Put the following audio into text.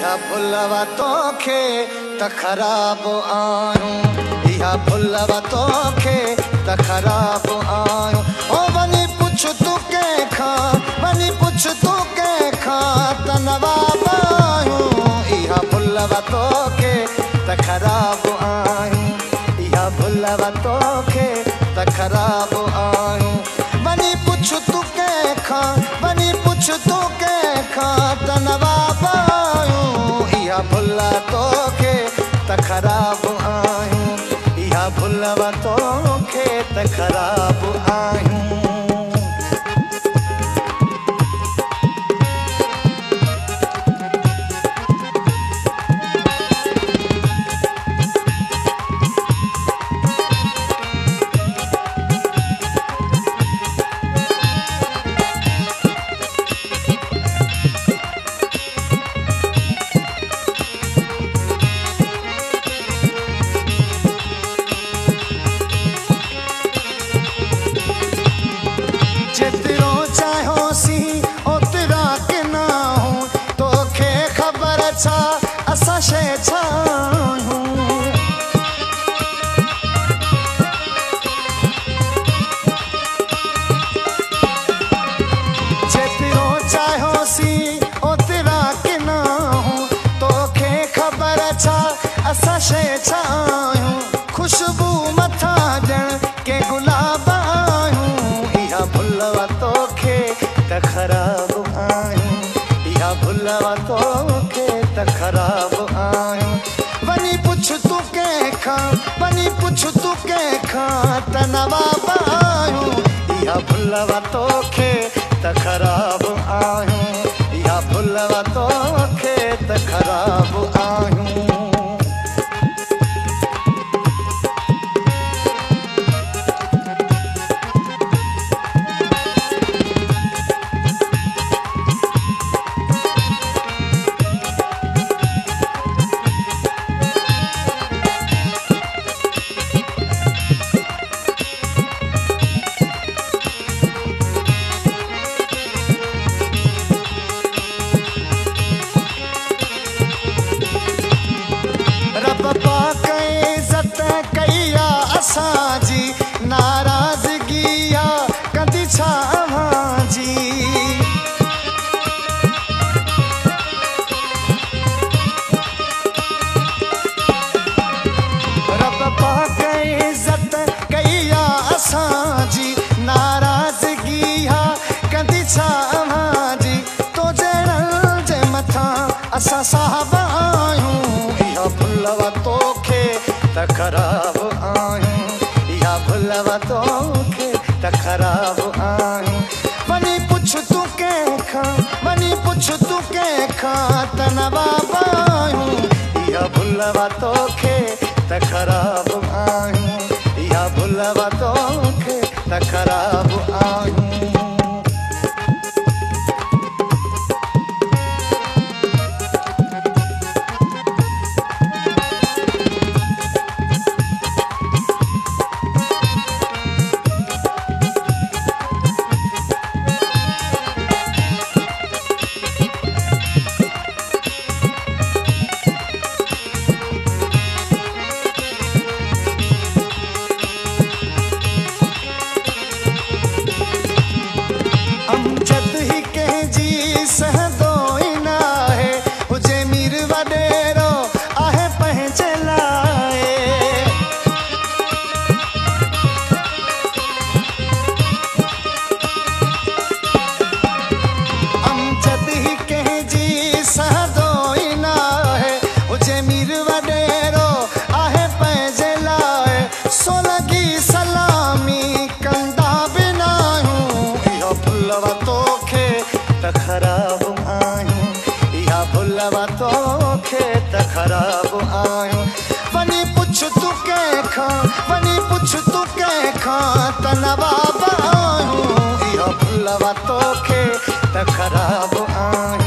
इहा भुलवा तोखे त ख़राब आहियूं, इहा भुलवा तोखे त ख़राब आहियूं। ओ वञी पुछ तूं कंहिंखां, वञी पुछ तूं कंहिंखां त नवाब आहियूं। इहा भुलवा तोखे त ख़राब आहियूं, इहा भुलवा तोखे त ख़राब आहियूं। वञी पुछ तूं कंहिंखां, वञी पुछ तूं कंहिंखां त नवाब आहियूं। इहा भुलवा तोखे त ख़राब आहियूं, इहा भुलवा तोखे त ख़राब आहियूं। जेतिरो चाहियोसी ओतिरा के ना हूं, तोखे ख़बर छा असां शइ छा आहियूं। जेतिरो चाहियोसी ओतिरा के ना हूं, तोखे ख़बर छा असां शइ छा आहियूं। खुशबू मथां ॼण के गुलाब आहियूं। इहा भुलवा तोखे त ख़राब आहियूं, इहा भुलवा तोखे त ख़राब आहियूं। वञी पुछ तूं कंहिंखां, वञी पुछ तूं कंहिंखां त नवाब आहियूं। इहा भुलवा तोखे त ख़राब आहियूं, इहा भुलवा तोखे त ख़राब आहियूं। रब पाक इज़त कई आहे असांजी, नाराज़गी आहे कंदी छा अव्हांजी। रब पाक इज़त कई आहे असांजी, नाराज़गी आहे कंदी छा अव्हांजी। तो जहिड़नि जे मथां असां साहब आहियूं। इहा भुलवा तोखे त ख़राब आहियूं, इहा भुलवा तोखे त ख़राब आहियूं। वञी पुछ तूं कंहिंखां, वञी पुछ तूं कंहिंखां त नवाब आहियूं। इहा भुलवा तोखे त ख़राब आहियूं, इहा भुलवा तोखे त ख़राब आहियूं। अमजद ही कंहिंजी सहंदो ई न आहे, हुजे मीर वॾेरो आहे पंहिंजे लाइ। अमजद ही कंहिंजी सहंदो ई न आहे, हुजे मीर वॾेरो आहे पंहिंजे लाइ। सो लॻी सलामी कंदा बि न आहियूं। इहा भुलवा तोखे त ख़राब आहियूं, इहा भुलवा तोखे त ख़राब आहियूं। वञी पुछ तूं कंहिंखां, वञी पुछ तूं कंहिंखां त नवाब आहियूं। इहा भुलवा तोखे त ख़राब आहियूं,